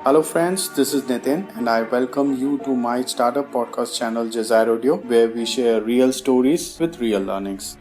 Hello friends, this is Nitin and I welcome you to my startup podcast channel Jazar Audio, where we share real stories with real learnings.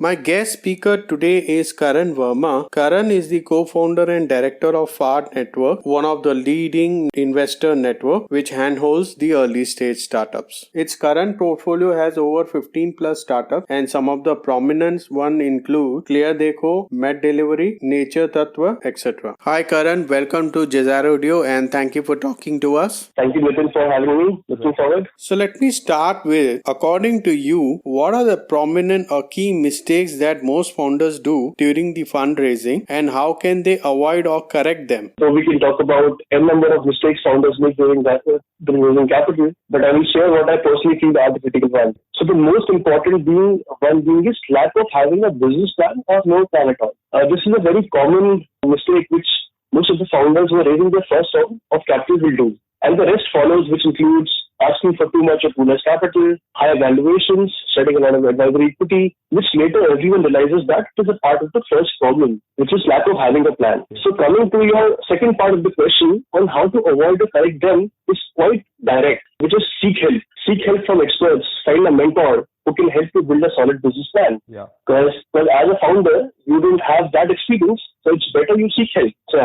My guest speaker today is Karan Verma. Karan is the co-founder and director of Faad Network, one of the leading investor network which handholds the early stage startups. Its current portfolio has over 15 plus startups and some of the prominent ones include Clear Dekho, Med Delivery, Nature Tattva, etc. Hi Karan, welcome to Jazar Audio and thank you for talking to us. Thank you, Nitin, for having me. Looking forward. So let me start with, according to you, what are the prominent or key mistakes that most founders do during the fundraising and how can they avoid or correct them? So we can talk about a number of mistakes founders make during raising capital, but I will share what I personally feel are the critical ones. So the most important one being is lack of having a business plan or no plan at all. This is a very common mistake which most of the founders who are raising their first round of capital will do. And the rest follows, which includes asking for too much of owner's capital, higher valuations, setting a lot of advisory equity, which later everyone realizes that it is a part of the first problem, which is lack of having a plan. So coming to your second part of the question on how to avoid or correct them is quite direct, which is seek help. Seek help from experts, find a mentor who can help you build a solid business plan. Because as a founder, you don't have that experience, so it's better you seek help. So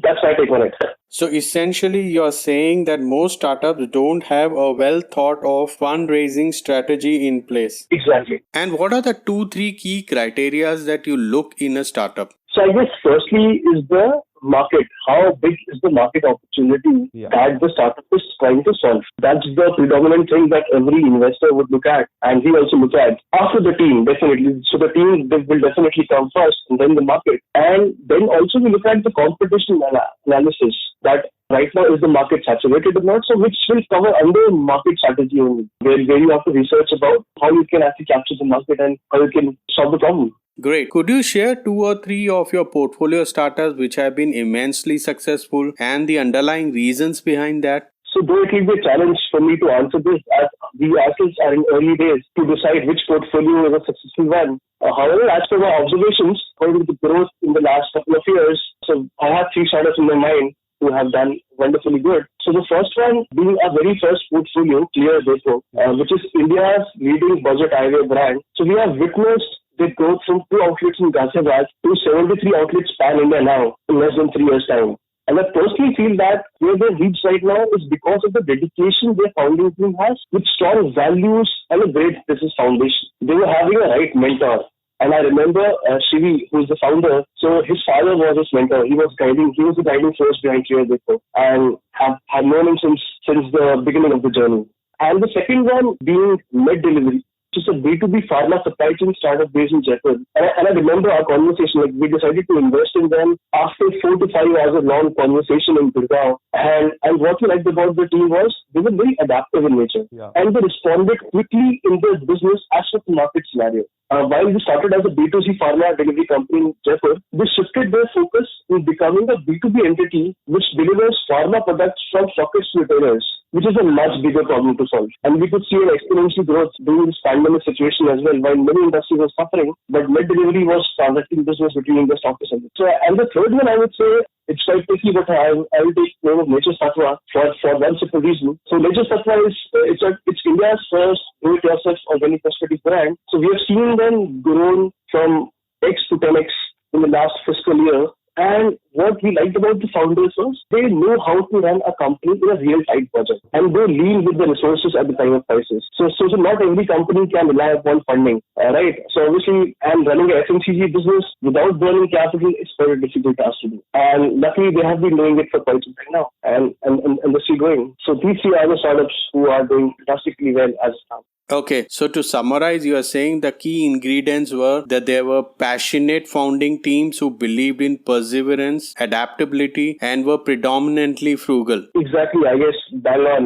that's my take on it. So essentially you're saying that most startups don't have a well thought of fundraising strategy in place. Exactly. And what are the 2-3 key criteria that you look in a startup? So I guess firstly is the market. How big is the market opportunity that the startup is trying to solve? That's the predominant thing that every investor would look at, and we also look at. After the team, definitely. So the team will definitely come first, and then the market. And then also we look at the competition analysis, that right now is the market saturated or not, so which will cover under market strategy only, where you have to research about how you can actually capture the market and how you can solve the problem. Great. Could you share 2 or 3 of your portfolio startups which have been immensely successful and the underlying reasons behind that? So though it will be a challenge for me to answer this, as we ourselves are in early days to decide which portfolio is a successful one. However, as per my observations, according to the growth in the last couple of years, so I have 3 startups in my mind who have done wonderfully good. So the first one being our very first portfolio, Clear Dekho, which is India's leading budget eyewear brand. So we have witnessed the growth from 2 outlets in Ghaziabad to 73 outlets pan-India now in less than 3 years' time. And I personally feel that where they've reached right now is because of the dedication their founding team has with strong values and a great business foundation. They were having a right mentor. And I remember Shivi, who is the founder, so his father was his mentor. He was the guiding force behind Clear Dekho and have known him since the beginning of the journey. And the second one being Med Delivery. It's a B2B pharma supply chain startup based in Jaipur. And I remember our conversation, we decided to invest in them after 4 to 5 hours of long conversation in Gurgaon. And what we liked about the team was they were very adaptive in nature. And they responded quickly in their business as per the market scenario. While we started as a B2C pharma delivery company in Jaipur, they shifted their focus in becoming a B2B entity which delivers pharma products from stockist to retailers, which is a much bigger problem to solve. And we could see an exponential growth during this pandemic situation as well, while many industries were suffering, but Med Delivery was transacting business between the stockist. So, and the third one, I would say, it's quite tricky, but I will take name of Nature Tattva for one simple reason. So Nature Tattva is it's India's first do-it-yourself organic cosmetic brand. So we have seen them grown from X to 10X in the last fiscal year. And what we liked about the founders was they know how to run a company in a real tight budget, and they lean with the resources at the time of crisis. So not every company can rely upon funding, right? So obviously, and running an FMCG business without burning capital is quite a difficult task to do. And luckily, they have been doing it for quite some time now, and they're still going. So these 3 are the startups who are doing fantastically well as of now. Okay, so to summarize, you are saying the key ingredients were that there were passionate founding teams who believed in perseverance, adaptability, and were predominantly frugal. Exactly, I guess bang on.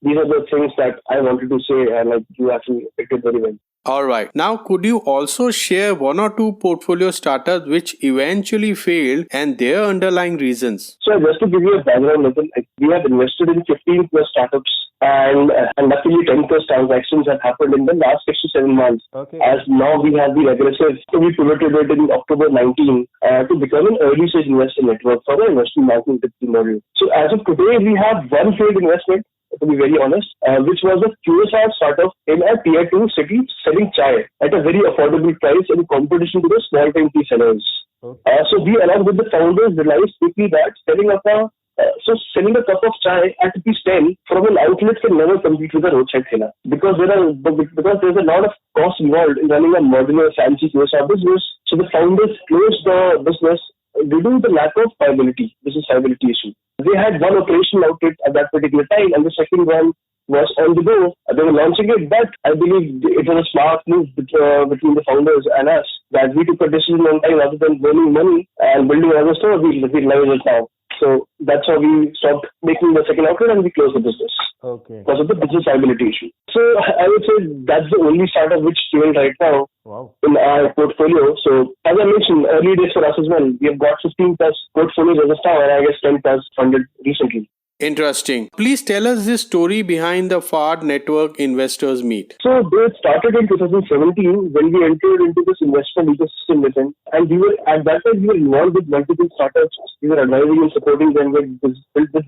These are the things that I wanted to say, and you actually picked it very well. Alright, now could you also share 1 or 2 portfolio startups which eventually failed and their underlying reasons? So just to give you a background, we have invested in 15 plus startups and luckily 10 plus transactions have happened in the last 6 to 7 months. Okay. As now we have been aggressive, so we pivoted it in October 19 to become an early stage investor network for the investment banking model. So as of today, we have one failed investment, to be very honest, which was a QSR startup in a tier 2 city selling chai at a very affordable price in competition to the small time tea sellers. Okay. So we, along with the founders, realized quickly that selling a cup of chai at rupees 10 from an outlet can never compete with a roadside thela, because there's a lot of cost involved in running a modular fancy QSR business. So the founders closed the business due to the lack of business viability issue. They had one operational outlet at that particular time, and the second one was on the go. They were launching it, but I believe it was a smart move between the founders and us, that we took a decision on time rather than burning money and building another store. We realize it now. So that's how we stopped making the second outlet and we closed the business. Okay. Because of the business viability issue. So I would say that's the only startup which failed right now. Wow. In our portfolio. So as I mentioned, early days for us as well. We have got 15 plus portfolios as of now, and I guess 10 plus funded recently. Interesting. Please tell us the story behind the Faad Network Investors Meet. So they started in 2017 when we entered into this investment ecosystem with them. And at that time we were involved with multiple startups. We were advising and supporting them with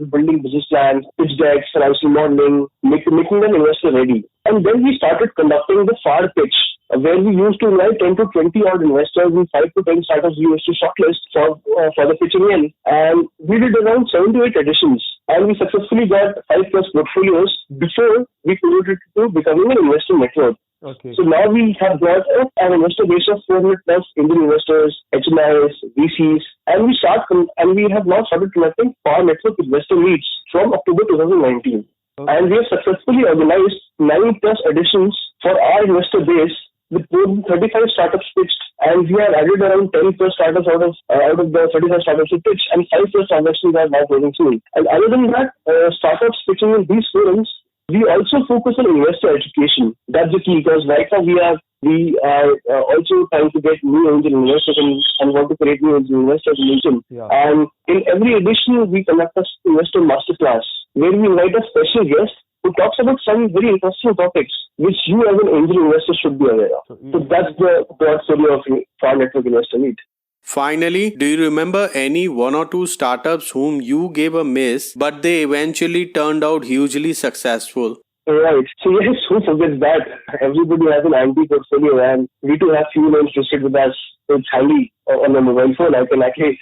building business plans, pitch decks, financial modeling, making them investor ready. And then we started conducting the Faad pitch, where we used to invite 10 to 20 odd investors and 5 to 10 startups we used to shortlist for the pitching in. And we did around 7 to 8 editions. And we successfully got 5 plus portfolios before we pivoted to becoming an investor network. Okay. So now we have got an investor base of 400 plus Indian investors, HMIs, VCs, and we have now started conducting Faad Network investor meets from October 2019. Okay. And we have successfully organized 9 plus editions for our investor base with more than 35 startups pitched, and we have added around 10 plus startups out of the 35 startups we pitched, and 5 plus transactions are now closing soon. And other than that, startups pitching in these forums, we also focus on investor education. That's the key, because right now we are also trying to get new angel investors and want to create new angel investors in region. Yeah. And in every edition, we conduct an investor masterclass where we invite a special guest who talks about some very interesting topics which you as an angel investor should be aware of. So that's the broad story of Faad Network Investor Meet. Finally, do you remember any 1 or 2 startups whom you gave a miss, but they eventually turned out hugely successful? Right. So yes, who forgets that? Everybody has an anti portfolio, and we do have few names listed with us. So it's handy on the mobile phone. I can actually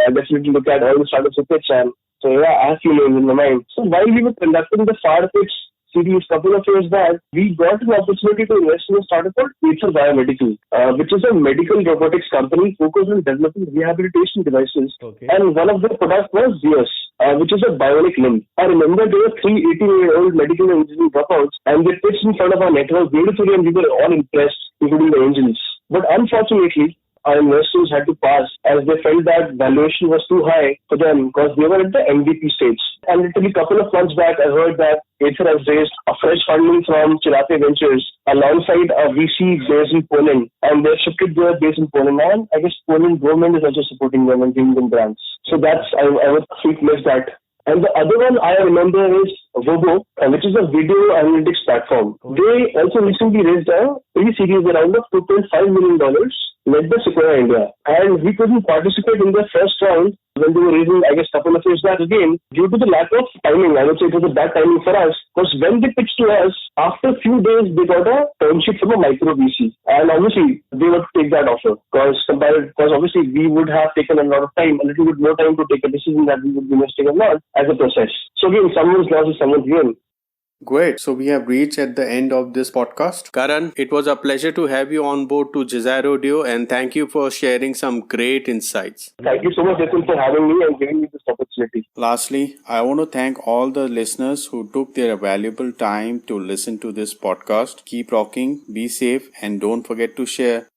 definitely look at all the startups we pitch, and so yeah, I have few names in my mind. So while we were conducting the Faad pitch series couple of years back, we got an opportunity to invest in a startup called Faad Biomedical, which is a medical robotics company focused on developing rehabilitation devices. Okay. And one of the products was Zeus, which is a bionic limb. I remember there were 3 18-year-old medical engineering dropouts, and they pitched in front of our network beautifully, and we were all impressed, including the angels. But unfortunately, our investors had to pass as they felt that valuation was too high for them because they were at the MVP stage. And literally a couple of months back, I heard that Ather has raised a fresh funding from Chirape Ventures alongside a VC based in Poland, and they've shifted their base in Poland now. And I guess Poland government is also supporting them and giving them grants. So that's, I would miss that. And the other one I remember is Vobo, which is a video analytics platform. They also recently raised a pre-series round of $2.5 million led by Sequoia India. And we couldn't participate in the first round when they were raising, I guess, a couple of years back again, due to the lack of timing. I would say it was a bad timing for us, because when they pitched to us, after a few days, they got a term sheet from a micro VC. And obviously, they would take that offer, because obviously we would have taken a lot of time, a little bit more time to take a decision that we would be investing or not as a process. So again, someone's loss is someone's gain. Great. So we have reached at the end of this podcast. Karan, it was a pleasure to have you on board to Desire Audio, and thank you for sharing some great insights. Thank you so much, Nitin, for having me and giving me this opportunity. Lastly, I want to thank all the listeners who took their valuable time to listen to this podcast. Keep rocking, be safe, and don't forget to share.